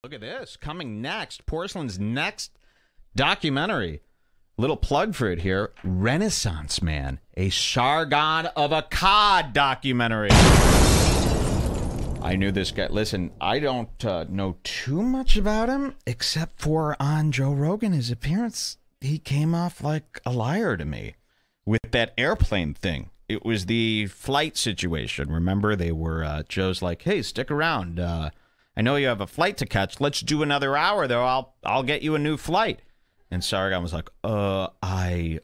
Look at this. Coming next. Porcelain's next documentary. Little plug for it here. Renaissance Man. A Sargon of Akkad documentary. I knew this guy. Listen, I don't know too much about him, except for on Joe Rogan, his appearance, he came off like a liar to me with that airplane thing. It was the flight situation. Remember, they were, Joe's like, hey, stick around. I know you have a flight to catch. Let's do another hour, though. I'll get you a new flight. And Sargon was like, my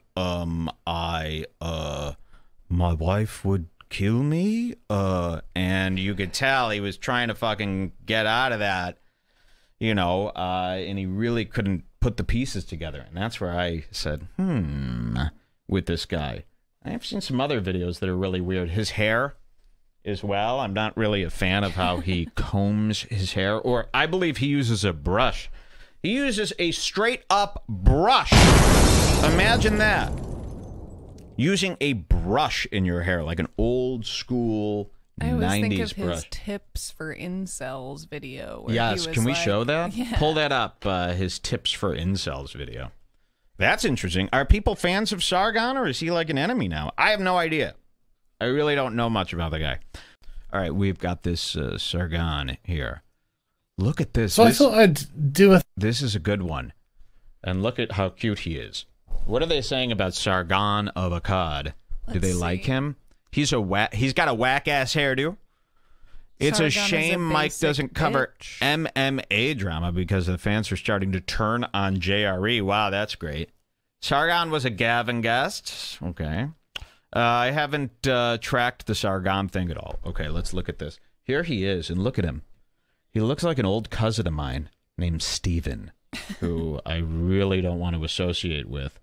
wife would kill me? And you could tell he was trying to fucking get out of that, you know, and he really couldn't put the pieces together. And that's where I said, with this guy. I've seen some other videos that are really weird. His hair as well. I'm not really a fan of how he combs his hair, or I believe he uses a brush. He uses a straight up brush. Imagine that. Using a brush in your hair, like an old school 90s brush. I always think of his tips for incels video. Yes, can we show that? Yeah. Pull that up, his tips for incels video. That's interesting. Are people fans of Sargon, or is he like an enemy now? I have no idea. I really don't know much about the guy. All right, we've got this Sargon here. Look at this. So I thought I'd do a... This is a good one. And look at how cute he is. What are they saying about Sargon of Akkad? Do they like him? He's got a whack-ass hairdo. It's a shame Mike doesn't cover MMA drama because the fans are starting to turn on JRE. Wow, that's great. Sargon was a Gavin guest. Okay. I haven't tracked the Sargon thing at all. Okay, let's look at this. Here he is, and look at him. He looks like an old cousin of mine named Steven, who I really don't want to associate with.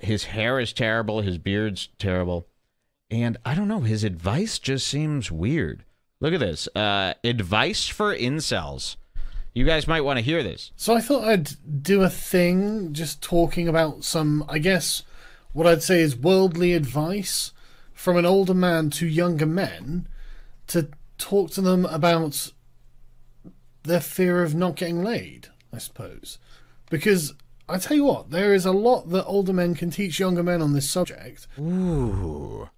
His hair is terrible. His beard's terrible. And I don't know, his advice just seems weird. Look at this. Advice for incels. You guys might want to hear this. So I thought I'd do a thing just talking about some, I guess, what I'd say is worldly advice from an older man to younger men to talk to them about their fear of not getting laid, I suppose. Because I tell you what, there is a lot that older men can teach younger men on this subject. Ooh.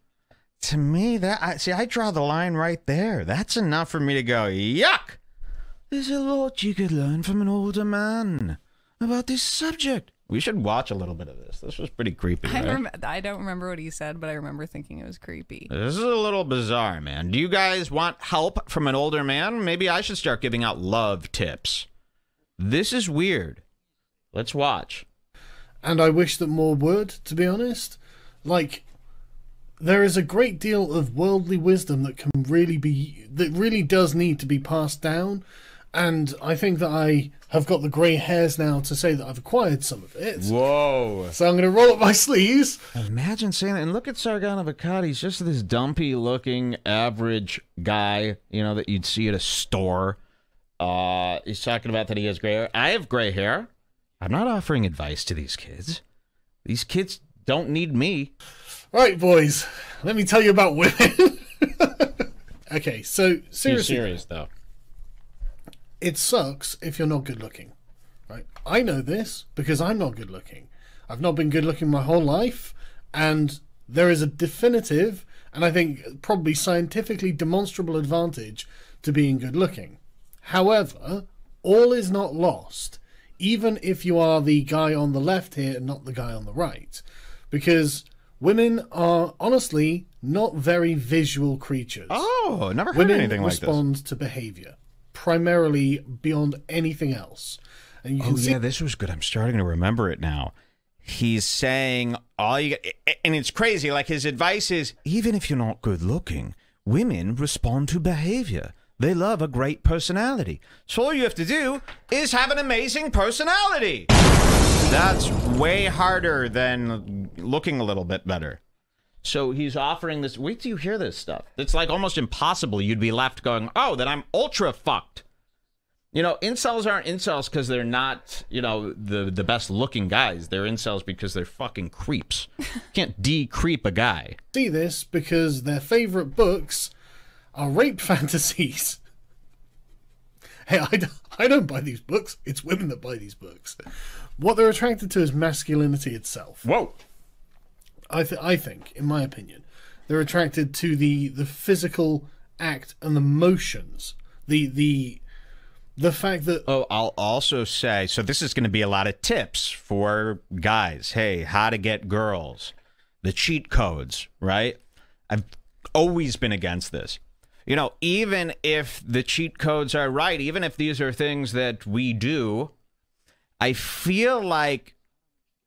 To me, I draw the line right there. That's enough for me to go, yuck! There's a lot you could learn from an older man about this subject. We should watch a little bit of this. This was pretty creepy, right? I don't remember what he said, but I remember thinking it was creepy. This is a little bizarre, man. Do you guys want help from an older man? Maybe I should start giving out love tips. This is weird. Let's watch. And I wish that more would, to be honest. Like, there is a great deal of worldly wisdom that can really does need to be passed down. And I think that I have got the grey hairs now to say that I've acquired some of it. Whoa. So I'm going to roll up my sleeves. Imagine saying that. And look at Sargon of Akkad. He's just this dumpy-looking, average guy, you know, that you'd see at a store. He's talking about that he has gray hair. I have gray hair. I'm not offering advice to these kids. These kids don't need me. Right, boys. Let me tell you about women. Okay, so seriously. Be serious, though. It sucks if you're not good looking, right? I know this because I'm not good looking. I've not been good looking my whole life, and there is a definitive, and I think probably scientifically demonstrable advantage to being good looking. However, all is not lost, even if you are the guy on the left here and not the guy on the right, because women are honestly not very visual creatures. Oh, never heard anything like this. Women respond to behavior. Primarily beyond anything else. And you can see this was good. I'm starting to remember it now. He's saying all you get, and it's crazy. Like, his advice is, even if you're not good looking, women respond to behavior. They love a great personality. So all you have to do is have an amazing personality. That's way harder than looking a little bit better. So he's offering this. Wait till you hear this stuff. It's like almost impossible. You'd be left going, oh, then I'm ultra fucked. You know, incels aren't incels because they're not, you know, the best looking guys. They're incels because they're fucking creeps. Can't de-creep a guy. See this because their favorite books are rape fantasies. Hey, I don't buy these books. It's women that buy these books. What they're attracted to is masculinity itself. Whoa. I think, in my opinion, they're attracted to the physical act and the motions. The fact that... Oh, I'll also say, so this is going to be a lot of tips for guys. Hey, how to get girls. The cheat codes, right? I've always been against this. You know, even if the cheat codes are right, even if these are things that we do, I feel like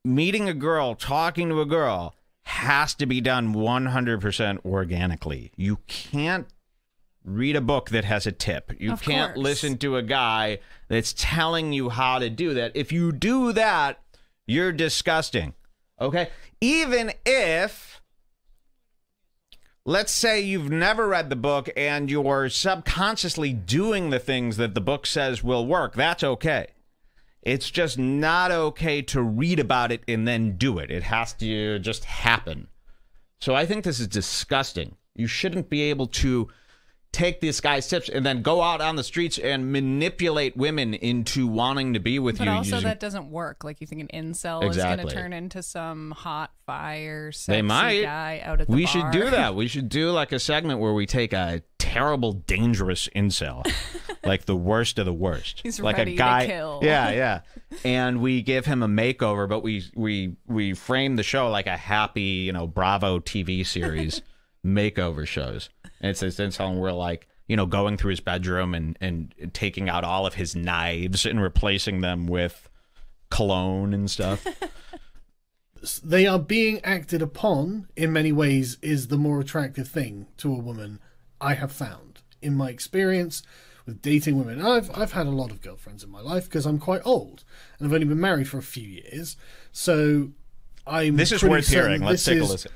meeting a girl, talking to a girl, has to be done 100% organically. You can't read a book that has a tip. You can't listen to a guy that's telling you how to do that. If you do that, you're disgusting. Okay? Even if, let's say you've never read the book and you're subconsciously doing the things that the book says will work, that's okay. It's just not okay to read about it and then do it. It has to just happen. So I think this is disgusting. You shouldn't be able to take this guy's tips and then go out on the streets and manipulate women into wanting to be with you. But also that doesn't work. Like, you think an incel is going to turn into some hot fire sexy guy out at the bar. We should do that. We should do like a segment where we take a terrible, dangerous incel, like the worst of the worst. He's like ready a guy, to kill. Yeah. And we give him a makeover, but we frame the show like a happy, you know, Bravo TV series makeover shows. And it's this incel, and we're like, you know, going through his bedroom and taking out all of his knives and replacing them with cologne and stuff. They are being acted upon in many ways is the more attractive thing to a woman, I have found. In my experience with dating women, I've had a lot of girlfriends in my life because I'm quite old and I've only been married for a few years. So this is worth hearing. Let's take a listen.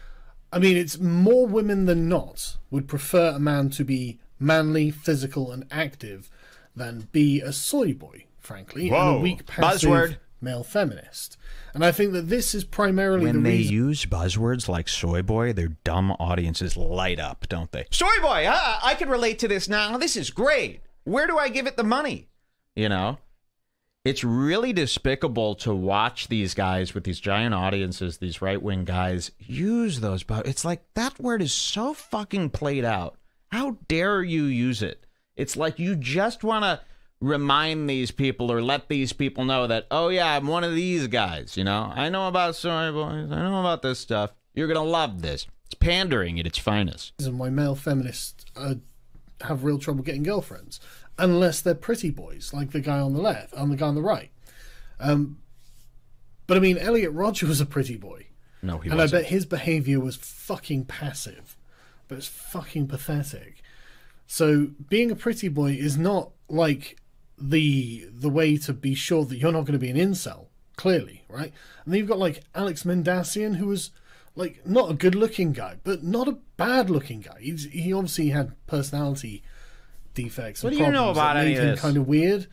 I mean, it's more women than not would prefer a man to be manly, physical, and active than be a soy boy, frankly, and a weak, passive male feminist. And I think that this is primarily the reason. When they use buzzwords like soy boy, their dumb audiences light up, don't they? Soy boy, I can relate to this now. This is great. Where do I give it the money? You know? It's really despicable to watch these guys with these giant audiences, these right-wing guys, use those. But it's like, that word is so fucking played out. How dare you use it? It's like you just want to remind these people or let these people know that, oh, yeah, I'm one of these guys, you know? I know about soy boys. I know about this stuff. You're going to love this. It's pandering at its finest. And why male feminists have real trouble getting girlfriends. Unless they're pretty boys, like the guy on the left, and the guy on the right. But I mean, Elliot Rodger was a pretty boy. No, he wasn't. And I bet his behavior was fucking passive. But it's fucking pathetic. So being a pretty boy is not like the way to be sure that you're not going to be an incel, clearly, right? And then you've got like Alex Mendasian, who was like not a good looking guy, but not a bad looking guy. He obviously had personality defects. What do you know about any of this? Kind of weird,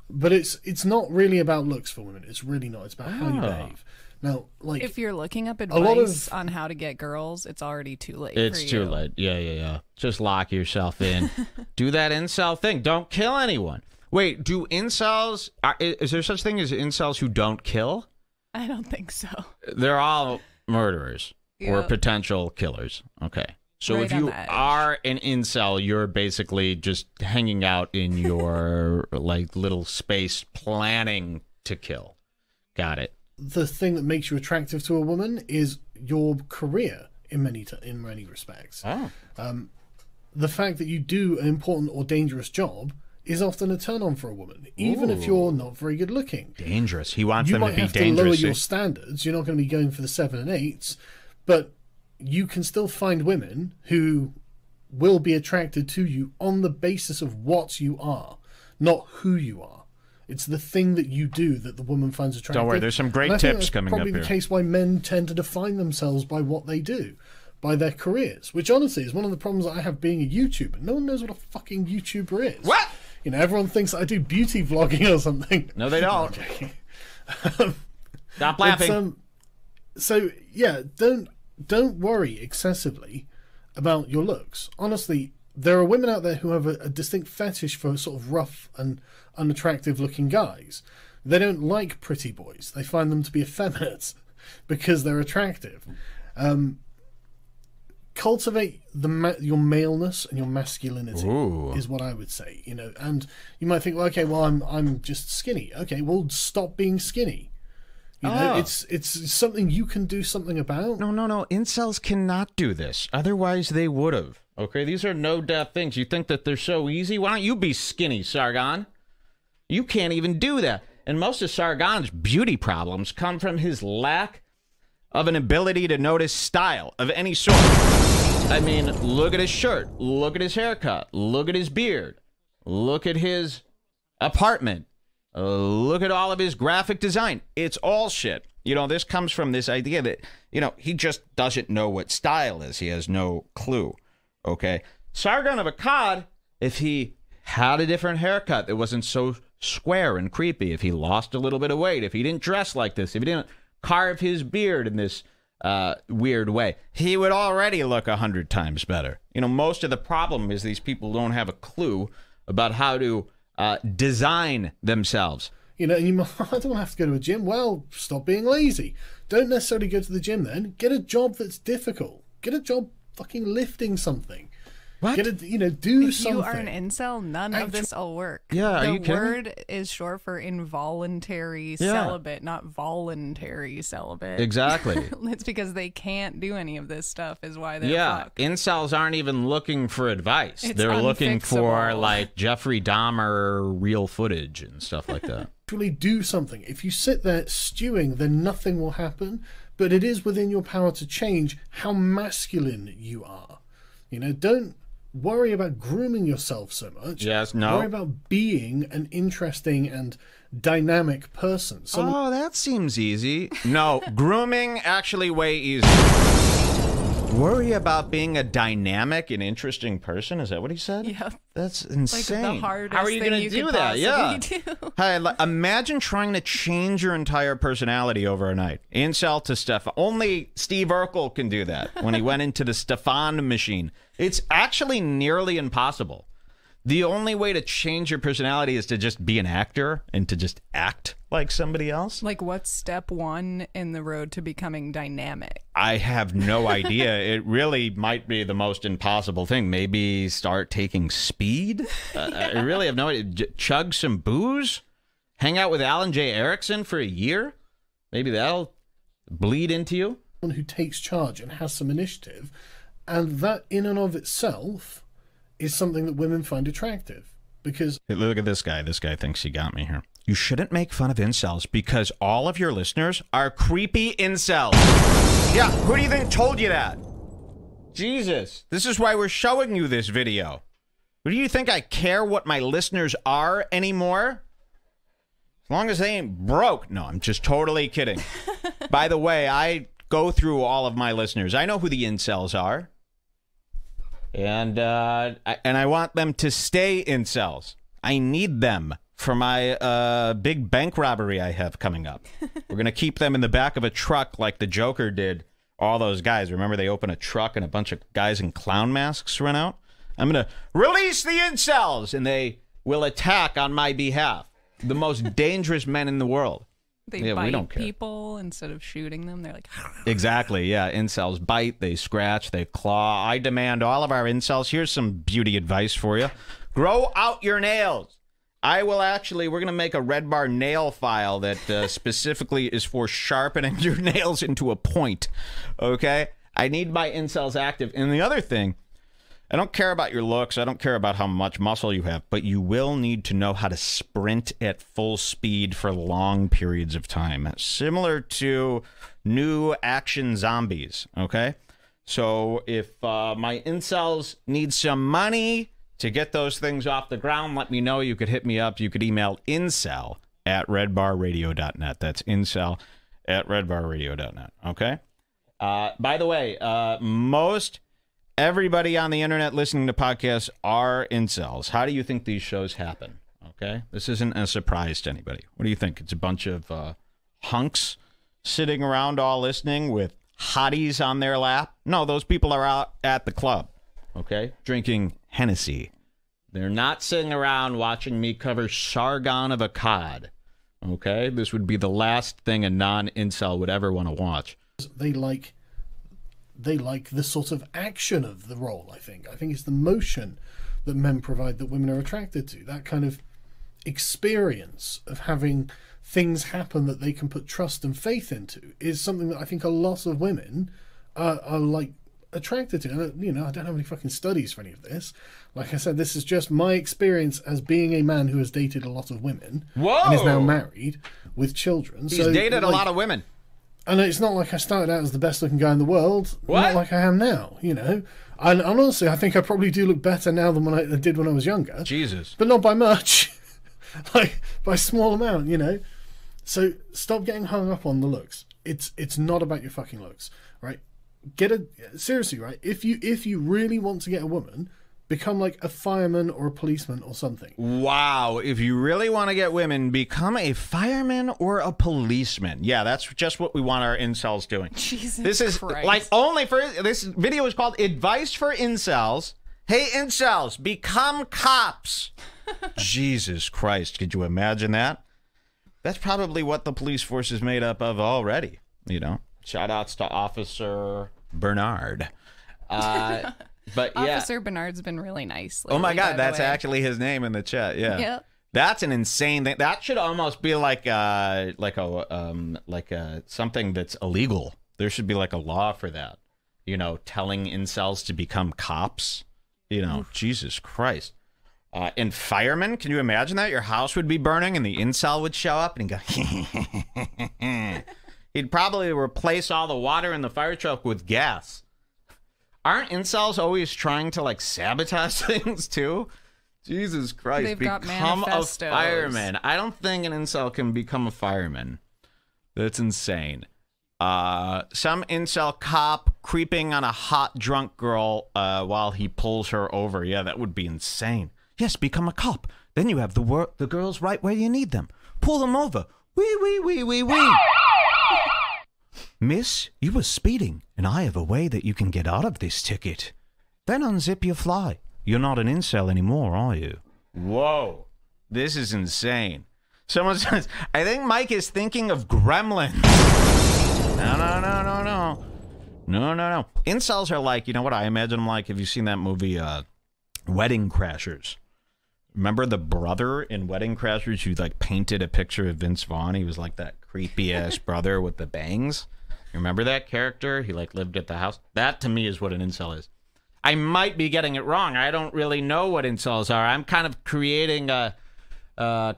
but it's not really about looks for women. It's really not. It's about how you behave. Now, like, if you're looking up advice on how to get girls, it's already too late. It's too late. Yeah. Just lock yourself in. Do that incel thing. Don't kill anyone. Wait, do incels? Is there such thing as incels who don't kill? I don't think so. They're all murderers or potential killers. Okay. So right, if you are an incel, you're basically just hanging out in your like little space planning to kill. Got it. The thing that makes you attractive to a woman is your career in many respects. Oh. The fact that you do an important or dangerous job is often a turn on for a woman, even if you're not very good looking. Dangerous. He wants them to be dangerous. You might have to lower your standards. You're not going to be going for the 7 and 8s, but you can still find women who will be attracted to you on the basis of what you are, not who you are. It's the thing that you do that the woman finds attractive. Don't worry, there's some great tips coming up here. Probably the case why men tend to define themselves by what they do, by their careers, which honestly is one of the problems that I have being a YouTuber. No one knows what a fucking YouTuber is. What? You know, everyone thinks I do beauty vlogging or something. No, they don't. Stop laughing. So yeah, don't worry excessively about your looks. Honestly, there are women out there who have a distinct fetish for sort of rough and unattractive looking guys. They don't like pretty boys. They find them to be effeminate because they're attractive. Cultivate your maleness and your masculinity. Ooh. Is what I would say. You know, and you might think, well, okay, well, I'm just skinny. Okay, well, stop being skinny. You know, it's something you can do something about. No. Incels cannot do this. Otherwise, they would have. Okay, these are no-doubt things. You think that they're so easy? Why don't you be skinny, Sargon? You can't even do that. And most of Sargon's beauty problems come from his lack of an ability to notice style of any sort. I mean, look at his shirt. Look at his haircut. Look at his beard. Look at his apartment. Look at all of his graphic design. It's all shit. You know, this comes from this idea that, you know, he just doesn't know what style is. He has no clue. Okay? Sargon of Akkad, if he had a different haircut that wasn't so square and creepy, if he lost a little bit of weight, if he didn't dress like this, if he didn't carve his beard in this weird way, he would already look 100 times better. You know, most of the problem is these people don't have a clue about how to design themselves. You know, and you might, I don't have to go to a gym. Well, stop being lazy. Don't necessarily go to the gym then. Get a job that's difficult. Get a job fucking lifting something. What? Get a, you know, do if something. If you are an incel, none of this will work. Yeah, are you kidding? The word is short for involuntary celibate, not voluntary celibate. Exactly. It's because they can't do any of this stuff is why they're fucked. Incels aren't even looking for advice. They're looking for, like, Jeffrey Dahmer real footage and stuff like that. Actually do something. If you sit there stewing, then nothing will happen. But it is within your power to change how masculine you are. You know, don't worry about grooming yourself so much. Yes, no. Worry about being an interesting and dynamic person. Oh, that seems easy. No, grooming actually way easier. Worry about being a dynamic and interesting person? Is that what he said? Yeah. That's insane. Like the hardest How are you going to do that? Yeah. Hey, imagine trying to change your entire personality overnight. Incel to Stefan. Only Steve Urkel can do that when he went into the Stefan machine. It's actually nearly impossible. The only way to change your personality is to just be an actor and to just act like somebody else. Like, what's step one in the road to becoming dynamic? I have no idea. It really might be the most impossible thing. Maybe start taking speed? I really have no idea. Chug some booze? Hang out with Alan J. Erickson for a year? Maybe that'll bleed into you? Someone who takes charge and has some initiative. And that in and of itself is something that women find attractive. Because hey, look at this guy. This guy thinks he got me here. You shouldn't make fun of incels because all of your listeners are creepy incels. Yeah, who do you think told you that? Jesus. This is why we're showing you this video. Do you think I care what my listeners are anymore? As long as they ain't broke. No, I'm just totally kidding. By the way, I go through all of my listeners. I know who the incels are. And I want them to stay incels. I need them for my big bank robbery I have coming up. We're going to keep them in the back of a truck like the Joker did. All those guys. Remember they open a truck and a bunch of guys in clown masks run out? I'm going to release the incels and they will attack on my behalf. The most dangerous men in the world. They bite people instead of shooting them. They're like... Exactly, yeah. Incels bite, they scratch, they claw. I demand all of our incels. Here's some beauty advice for you. Grow out your nails. I will actually... We're going to make a Redbar nail file that specifically is for sharpening your nails into a point. Okay? I need my incels active. And the other thing... I don't care about your looks. I don't care about how much muscle you have, but you will need to know how to sprint at full speed for long periods of time. Similar to new action zombies, okay? So if my incels need some money to get those things off the ground, let me know. You could hit me up. You could email incel@redbarradio.net. That's incel@redbarradio.net, okay? By the way, everybody on the internet listening to podcasts are incels. How do you think these shows happen? Okay? This isn't a surprise to anybody. What do you think? It's a bunch of hunks sitting around all listening with hotties on their lap? No, those people are out at the club, okay? Drinking Hennessy. They're not sitting around watching me cover Sargon of Akkad. Okay? This would be the last thing a non-incel would ever want to watch. They like the sort of action of the role, I think. I think it's the motion that men provide that women are attracted to. That kind of experience of having things happen that they can put trust and faith into is something that I think a lot of women are like attracted to. And, you know, I don't have any fucking studies for any of this. Like I said, this is just my experience as being a man who has dated a lot of women. Whoa! And is now married with children. He's dated a lot of women. And it's not like I started out as the best looking guy in the world. What? Not like I am now, you know. And honestly, I think I probably do look better now than when I did when I was younger. Jesus. But not by much. Like, by a small amount, you know. So stop getting hung up on the looks. It's not about your fucking looks, right? Seriously, right? If you really want to get a woman, become like a fireman or a policeman or something. Wow. If you really want to get women, become a fireman or a policeman. Yeah, that's just what we want our incels doing. Jesus This is Christ. like only for this video is called Advice for Incels. Hey, incels, become cops. Jesus Christ. Could you imagine that? That's probably what the police force is made up of already. You know, shout outs to Officer Bernard. But yeah, Officer Bernard's been really nice lately, oh my God, that's way. actually his name in the chat. Yeah. Yep. That's an insane thing. That should almost be like something that's illegal. There should be like a law for that. You know, telling incels to become cops. You know, oof. Jesus Christ. And firemen, can you imagine that? Your house would be burning and the incel would show up and he'd go, he'd probably replace all the water in the fire truck with gas. Aren't incels always trying to like sabotage things too? Jesus Christ. They've got become a manifestos. fireman. I don't think an incel can become a fireman. That's insane. Some incel cop creeping on a hot drunk girl while he pulls her over. Yeah, that would be insane. Yes, become a cop. Then you have the girls right where you need them. Pull them over. Wee, wee, wee, wee, wee. Miss, you were speeding, and I have a way that you can get out of this ticket. Then unzip your fly. You're not an incel anymore, are you? Whoa. This is insane. Someone says, I think Mike is thinking of Gremlins. No. Incels are like, you know what I imagine them like? Have you seen that movie, Wedding Crashers? Remember the brother in Wedding Crashers who like painted a picture of Vince Vaughn? He was like that creepy ass brother with the bangs. You remember that character? He like lived at the house. That to me is what an incel is. I might be getting it wrong. I don't really know what incels are. I'm kind of creating a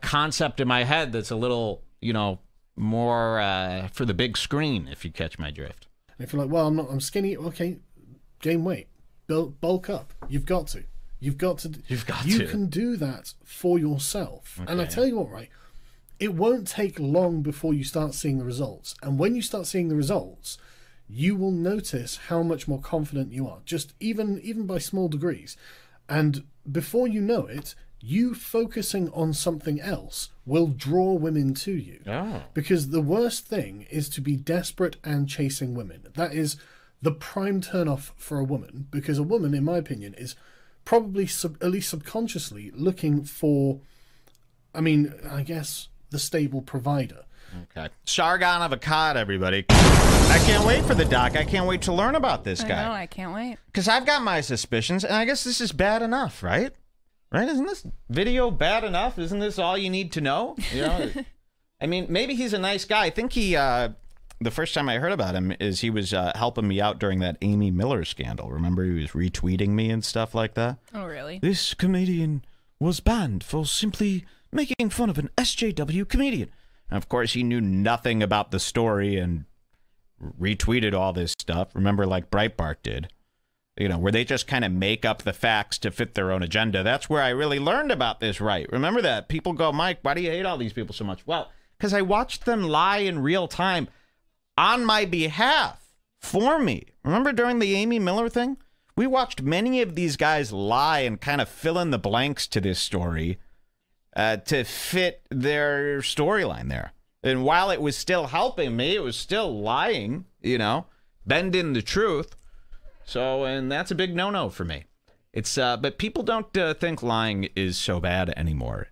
concept in my head that's a little, you know, more for the big screen, if you catch my drift. And if you're like, well, I'm skinny, okay, gain weight, bulk up. You've got to. You can do that for yourself. Okay. And I tell you what, right? It won't take long before you start seeing the results. And when you start seeing the results, you will notice how much more confident you are, just even by small degrees. And before you know it, you focusing on something else will draw women to you. Oh. Because the worst thing is to be desperate and chasing women. That is the prime turnoff for a woman, because a woman, in my opinion, is probably at least subconsciously looking for, I mean, I guess, the stable provider. Okay. Sargon of Akkad, everybody. I can't wait for the doc. I can't wait to learn about this guy. I know, I can't wait. Because I've got my suspicions, and I guess this is bad enough, right? Right? Isn't this video bad enough? Isn't this all you need to know? You know, I mean, maybe he's a nice guy. I think he, the first time I heard about him is he was helping me out during that Amy Miller scandal. Remember, he was retweeting me and stuff like that? Oh, really? This comedian was banned for simply making fun of an SJW comedian. And of course, he knew nothing about the story and retweeted all this stuff. Remember, like Breitbart did. You know, where they just kind of make up the facts to fit their own agenda. That's where I really learned about this right. Remember that? People go, Mike, why do you hate all these people so much? Well, because I watched them lie in real time on my behalf, for me. Remember during the Amy Miller thing? We watched many of these guys lie and kind of fill in the blanks to this story to fit their storyline there. And while it was still helping me, it was still lying, you know, bending the truth. So, and that's a big no-no for me. It's but people don't think lying is so bad anymore.